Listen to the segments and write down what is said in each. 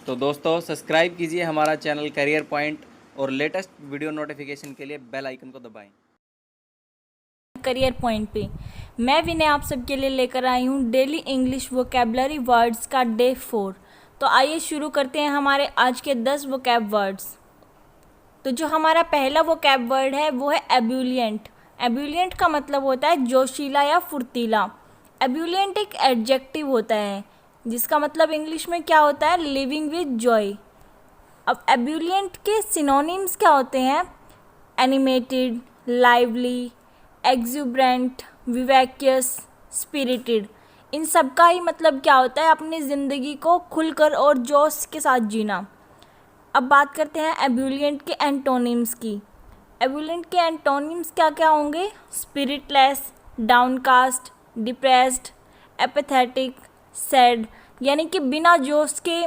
तो दोस्तों सब्सक्राइब कीजिए हमारा चैनल करियर पॉइंट और लेटेस्ट वीडियो नोटिफिकेशन के लिए बेल आइकन को दबाएं। करियर पॉइंट पे मैं विनय आप सबके लिए लेकर आई हूँ डेली इंग्लिश वोकेबलरी वर्ड्स का डे 4। तो आइए शुरू करते हैं हमारे आज के 10 वोकैब वर्ड्स। तो जो हमारा पहला वोकैब वर्ड है वो है एब्यूलिएंट। एब्यूलिएंट का मतलब होता है जोशीला या फुर्तीला। एब्यूलिएंट एक एडजेक्टिव होता है जिसका मतलब इंग्लिश में क्या होता है, लिविंग विद जॉय। अब एब्यूलिएंट के सिनोनिम्स क्या होते हैं, एनिमेटेड, लाइवली, एक्जुब्रेंट, विवैक्यस, स्पिरिटेड। इन सब का ही मतलब क्या होता है, अपनी ज़िंदगी को खुलकर और जोश के साथ जीना। अब बात करते हैं एब्यूलिएंट के एंटोनिम्स की। एब्यूलिएंट के एंटोनिम्स क्या क्या होंगे, स्पिरिटलेस, डाउनकास्ट, डिप्रेस्ड, एपैथेटिक, सैड, यानी कि बिना जोश के,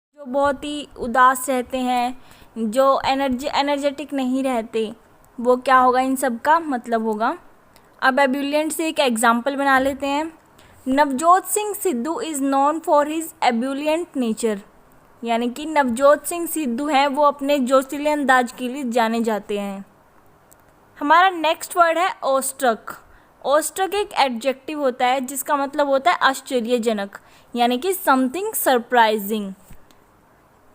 जो बहुत ही उदास रहते हैं, जो एनर्जेटिक नहीं रहते, वो क्या होगा, इन सब का मतलब होगा। अब एब्यूलिएंट से एक एग्जाम्पल बना लेते हैं। Navjot Singh Sidhu is known for his ebullient nature, यानी कि नवजोत सिंह सिद्धू हैं वो अपने जोशीले अंदाज के लिए जाने जाते हैं। हमारा नेक्स्ट वर्ड है ऑस्ट्रक। ऑस्ट्रक एक एडजेक्टिव होता है जिसका मतलब होता है आश्चर्यजनक, यानी कि समथिंग सरप्राइजिंग।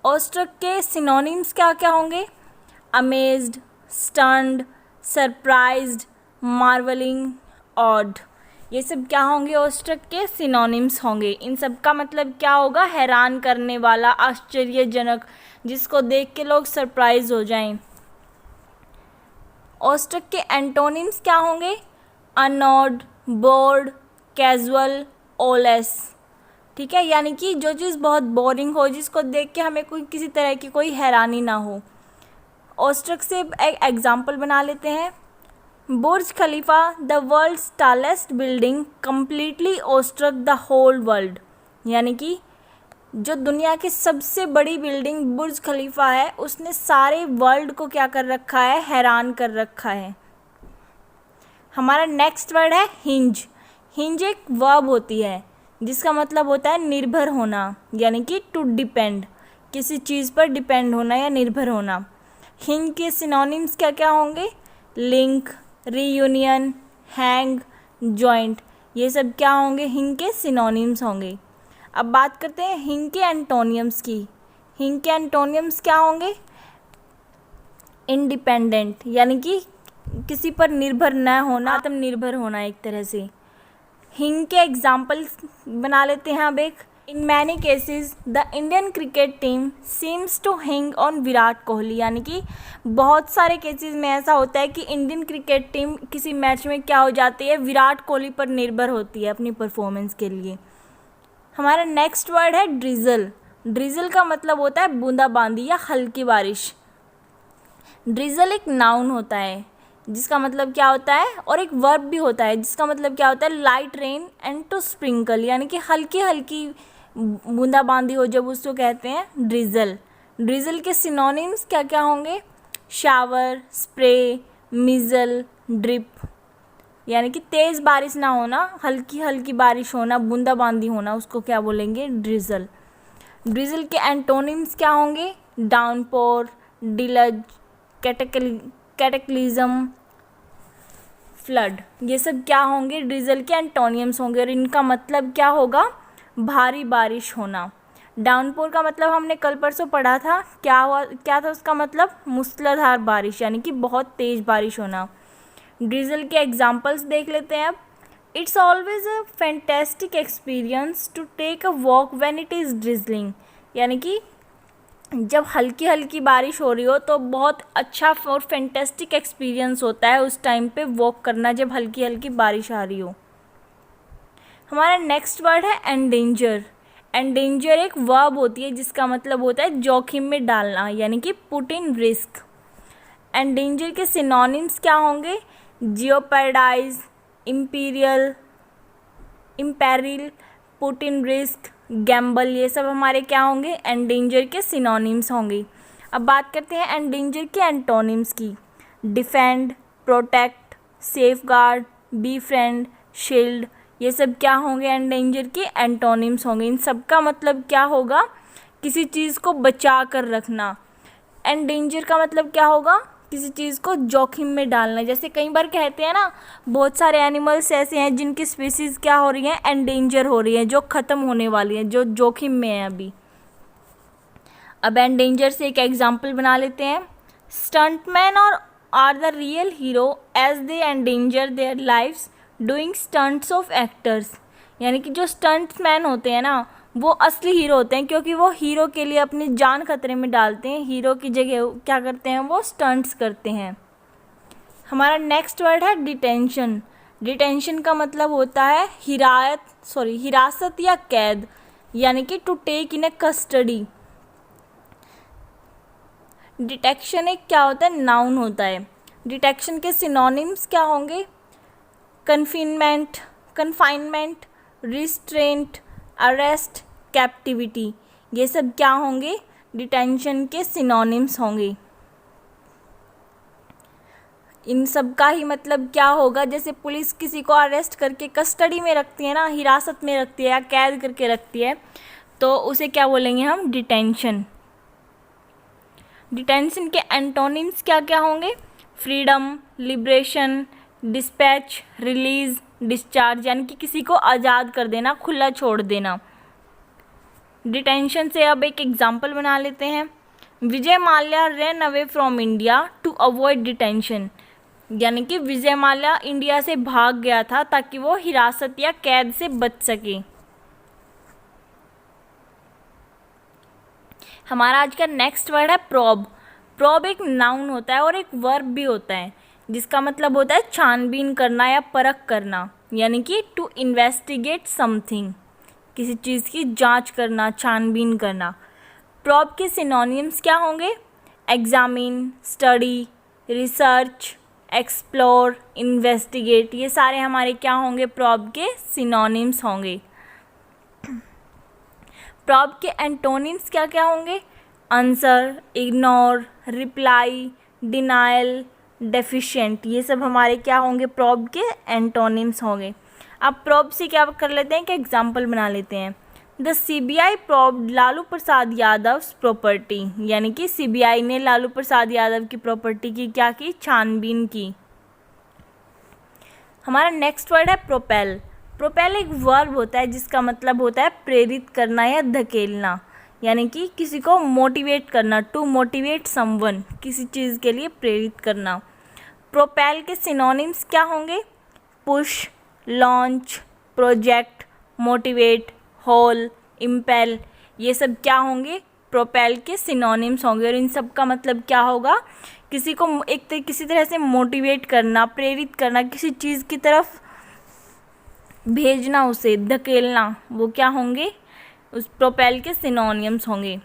ऑस्ट्रक के सिनोनिम्स क्या क्या होंगे, amazed, stunned, surprised, marvelling, odd. ये सब क्या होंगे, ऑस्ट्रक के सिनोनिम्स होंगे। इन सब का मतलब क्या होगा, हैरान करने वाला, आश्चर्यजनक, जिसको देख के लोग सरप्राइज हो जाएं। ऑस्ट्रक के एंटोनिम्स क्या होंगे, अनऑड, बोर्ड, कैजुअल, ओलेस। ठीक है, यानी कि जो चीज़ बहुत बोरिंग हो, जिसको देख के हमें कोई किसी तरह की कोई हैरानी ना हो। ऑस्ट्रक से एक एग्जाम्पल बना लेते हैं। Burj Khalifa, the world's tallest building, completely obstruct the whole world, यानी कि जो दुनिया की सबसे बड़ी बिल्डिंग बुर्ज खलीफा है उसने सारे वर्ल्ड को क्या कर रखा है, हैरान कर रखा है। हमारा नेक्स्ट वर्ड है हिंज। हिंज एक वर्ब होती है जिसका मतलब होता है निर्भर होना, यानी कि टू डिपेंड, किसी चीज़ पर डिपेंड होना या निर्भर होना। हिंज के सिनोनिम्स क्या क्या होंगे, लिंक, रीयूनियन, हैंग, जॉइंट। ये सब क्या होंगे, हिंज के सिनोनिम्स होंगे। अब बात करते हैं हिंज के एंटोनियम्स की। हिंज के एंटोनियम्स क्या होंगे, इंडिपेंडेंट, यानी कि किसी पर निर्भर न होना, आत्मनिर्भर होना एक तरह से। हिंग के एग्जाम्पल्स बना लेते हैं अब एक। In many cases the Indian cricket team seems to hinge on Virat Kohli, यानी कि बहुत सारे केसेस में ऐसा होता है कि इंडियन क्रिकेट टीम किसी मैच में क्या हो जाती है, विराट कोहली पर निर्भर होती है अपनी परफॉर्मेंस के लिए। हमारा नेक्स्ट वर्ड है ड्रिजल। ड्रिजल का मतलब होता है बूंदाबांदी या हल्की बारिश। ड्रिजल एक नाउन होता है जिसका मतलब क्या होता है, और एक वर्ब भी होता है जिसका मतलब क्या होता है, light rain and to sprinkle, यानी कि हल्की हल्की बूंदाबांदी हो जब उसको कहते हैं ड्रिजल। ड्रिजल के सिनोनिम्स क्या क्या होंगे, शावर, स्प्रे, मिजल, ड्रिप, यानी कि तेज़ बारिश ना होना, हल्की हल्की बारिश होना, बूंदाबांदी होना, उसको क्या बोलेंगे, ड्रिजल। ड्रिजल के एंटोनिम्स क्या होंगे, डाउनपोर, डिलज, कैटेक्लिज्म, फ्लड। ये सब क्या होंगे, ड्रिजल के एंटोनियम्स होंगे और इनका मतलब क्या होगा, भारी बारिश होना। डाउनपोर का मतलब हमने कल परसों पढ़ा था, क्या था उसका मतलब, मूसलाधार बारिश, यानी कि बहुत तेज़ बारिश होना। ड्रिजल के एग्जाम्पल्स देख लेते हैं अब। It's always a fantastic experience to take a walk when it is drizzling, यानी कि जब हल्की हल्की बारिश हो रही हो तो बहुत अच्छा और फैंटेस्टिक एक्सपीरियंस होता है उस टाइम पे वॉक करना, जब हल्की हल्की बारिश आ रही हो। हमारा नेक्स्ट वर्ड है एंडेंजर। एंडेंजर एक वर्ब होती है जिसका मतलब होता है जोखिम में डालना, यानी कि पुट इन रिस्क। एंडेंजर के सिनोनिम्स क्या होंगे, jeopardize, imperial, imperil, put in risk, gamble. ये सब हमारे क्या होंगे, एंडेंजर के सिनोनिम्स होंगे। अब बात करते हैं एंडेंजर के एंटोनिम्स की। Defend, protect, safeguard, be friend, shield. ये सब क्या होंगे एंडेंजर के एंटोनिम्स होंगे। इन सब का मतलब क्या होगा, किसी चीज़ को बचा कर रखना। एंडेंजर का मतलब क्या होगा, किसी चीज़ को जोखिम में डालना। जैसे कई बार कहते हैं ना, बहुत सारे एनिमल्स ऐसे हैं जिनकी स्पीसीज़ क्या हो रही हैं, एंडेंजर हो रही हैं, जो ख़त्म होने वाली हैं, जो जोखिम में है अभी। अब एंडेंजर से एक एग्जाम्पल बना लेते हैं। स्टंटमैन और are the real hero as they endanger their lives doing stunts of actors. यानी कि जो स्टंट्समैन होते हैं ना, वो असली हीरो होते हैं, क्योंकि वो हीरो के लिए अपनी जान खतरे में डालते हैं। हीरो की जगह क्या करते हैं, वो स्टंट्स करते हैं। हमारा नेक्स्ट वर्ड है डिटेंशन। डिटेंशन का मतलब होता है हिरासत या कैद, यानी कि to take in a custody. Detection एक क्या होता है, नाउन होता है। डिटेक्शन के सिनोनिम्स क्या होंगे, कन्फाइनमेंट, रिस्ट्रेंट, अरेस्ट, कैप्टिविटी। ये सब क्या होंगे, डिटेंशन के सिनोनिम्स होंगे। इन सब का ही मतलब क्या होगा, जैसे पुलिस किसी को अरेस्ट करके कस्टडी में रखती है ना, हिरासत में रखती है या कैद करके रखती है, तो उसे क्या बोलेंगे हम, डिटेंशन। डिटेंशन के एंटोनिम्स क्या क्या होंगे, freedom, liberation, dispatch, release, discharge. यानी कि किसी को आज़ाद कर देना, खुला छोड़ देना। डिटेंशन से अब एक एग्जाम्पल बना लेते हैं। Vijay Mallya run away from India to avoid detention. यानी कि विजय माल्या इंडिया से भाग गया था ताकि वो हिरासत या कैद से बच सके। हमारा आज का नेक्स्ट वर्ड है प्रोब। प्रोब एक नाउन होता है और एक वर्ब भी होता है, जिसका मतलब होता है छानबीन करना या परख करना, यानी कि टू इन्वेस्टिगेट समथिंग, किसी चीज़ की जांच करना, छानबीन करना। प्रोब के सिनोनिम्स क्या होंगे, examine, study, research, explore, investigate. ये सारे हमारे क्या होंगे, प्रोब के सिनोनिम्स होंगे। प्रोब के एंटोनिम्स क्या क्या होंगे, answer, ignore, reply, denial, deficient. ये सब हमारे क्या होंगे, प्रोब के एंटोनिम्स होंगे। अब प्रोब से क्या कर लेते हैं कि एग्जाम्पल बना लेते हैं। The CBI probe Lalu Prasad Yadav property. यानी कि CBI ने लालू प्रसाद यादव की प्रॉपर्टी की क्या की, छानबीन की। हमारा नेक्स्ट वर्ड है प्रोपेल। प्रोपेल एक वर्ब होता है जिसका मतलब होता है प्रेरित करना या धकेलना, यानी कि किसी को मोटिवेट करना, टू मोटिवेट समवन, किसी चीज़ के लिए प्रेरित करना। प्रोपेल के सिनोनिम्स क्या होंगे, push, launch, project, motivate, hurl, impel. ये सब क्या होंगे, प्रोपेल के सिनोनिम्स होंगे। और इन सब का मतलब क्या होगा, किसी को किसी तरह से मोटिवेट करना, प्रेरित करना, किसी चीज़ की तरफ भेजना, उसे धकेलना, वो क्या होंगे, उस प्रोपेल के सिनोनिम्स होंगे।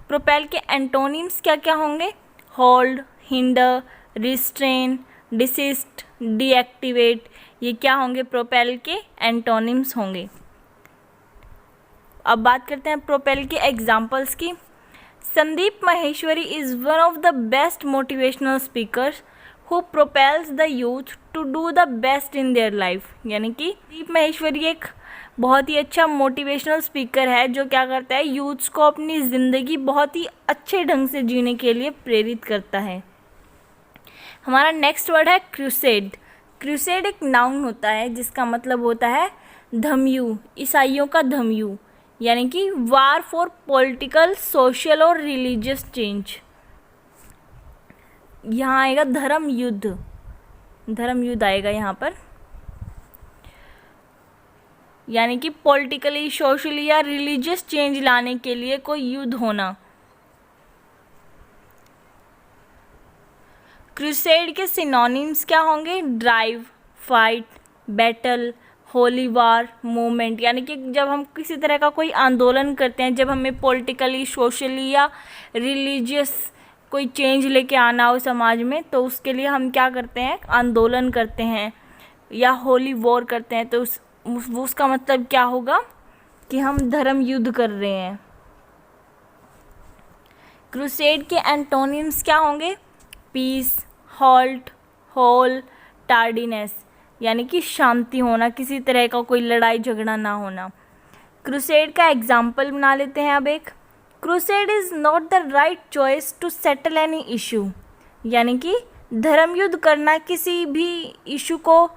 प्रोपेल के एंटोनिम्स क्या क्या होंगे, hold, hinder, restrain, desist, deactivate. ये क्या होंगे, प्रोपेल के एंटोनिम्स होंगे। अब बात करते हैं प्रोपेल के एग्जाम्पल्स की। Sandeep Maheshwari is one of the best motivational speakers who propels the youth to do the best in their life. यानी कि संदीप माहेश्वरी एक बहुत ही अच्छा मोटिवेशनल स्पीकर है जो क्या करता है, यूथ्स को अपनी ज़िंदगी बहुत ही अच्छे ढंग से जीने के लिए प्रेरित करता है। हमारा नेक्स्ट वर्ड है क्रूसेड। क्रूसेड एक नाउन होता है जिसका मतलब होता है धमयू, ईसाइयों का धमयू, यानी कि वार फॉर पॉलिटिकल, सोशल और रिलीजियस चेंज। यहाँ आएगा धर्म युद्ध, धर्म युद्ध आएगा यहाँ पर, यानी कि पॉलिटिकली, सोशली या रिलीजियस चेंज लाने के लिए कोई युद्ध होना। क्रूसेड के सिनोनिम्स क्या होंगे, ड्राइव, फाइट, बैटल, होली वार, मूवमेंट। यानी कि जब हम किसी तरह का कोई आंदोलन करते हैं, जब हमें पॉलिटिकली, सोशली या रिलीजियस कोई चेंज लेके आना हो समाज में, तो उसके लिए हम क्या करते हैं, आंदोलन करते हैं या होली वॉर करते हैं। तो उसका मतलब क्या होगा कि हम धर्म युद्ध कर रहे हैं। क्रूसेड के एंटोनिम्स क्या होंगे, पीस, हॉल्ट, होल, टार्डीनेस। यानी कि शांति होना, किसी तरह का कोई लड़ाई झगड़ा ना होना। क्रूसेड का एग्जाम्पल बना लेते हैं अब एक। Crusade is not the right choice to settle any issue, यानी कि धर्म युद्ध करना किसी भी इशू को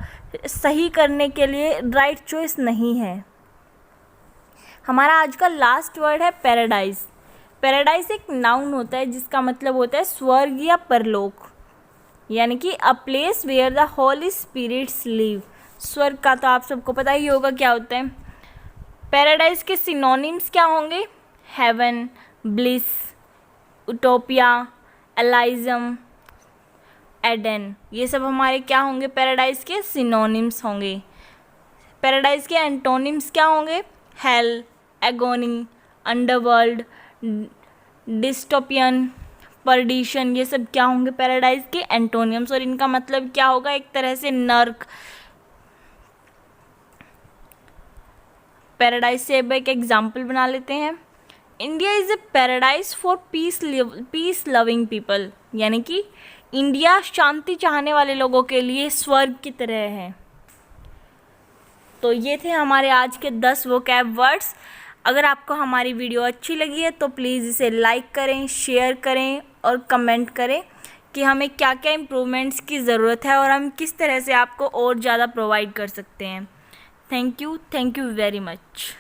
सही करने के लिए राइट चॉइस नहीं है। हमारा आज का लास्ट वर्ड है पैराडाइज। पैराडाइज एक नाउन होता है जिसका मतलब होता है स्वर्ग या परलोक, यानी कि a place where the holy spirits live. स्वर्ग का तो आप सबको पता ही होगा क्या होता है। पैराडाइज के सिनोनिम्स क्या होंगे? हेवन, ब्लिस, उटोपिया, एलाइजम, एडन, ये सब हमारे क्या होंगे? पैराडाइज के सिनोनिम्स होंगे। पैराडाइज के एंटोनिम्स क्या होंगे? Hello, agony, underworld, dystopian, perdition, ये सब क्या होंगे? पैराडाइज के एंटोनिम्स। और इनका मतलब क्या होगा? एक तरह से नर्क। पैराडाइज से अब एक एग्जाम्पल बना लेते हैं। India is a paradise for peace loving people, यानी कि इंडिया शांति चाहने वाले लोगों के लिए स्वर्ग की तरह है। तो ये थे हमारे आज के 10 वोकैब वर्ड्स। अगर आपको हमारी वीडियो अच्छी लगी है तो प्लीज़ इसे लाइक करें, शेयर करें और कमेंट करें कि हमें क्या क्या इम्प्रूवमेंट्स की ज़रूरत है और हम किस तरह से आपको और ज़्यादा प्रोवाइड कर सकते हैं। Thank you very much.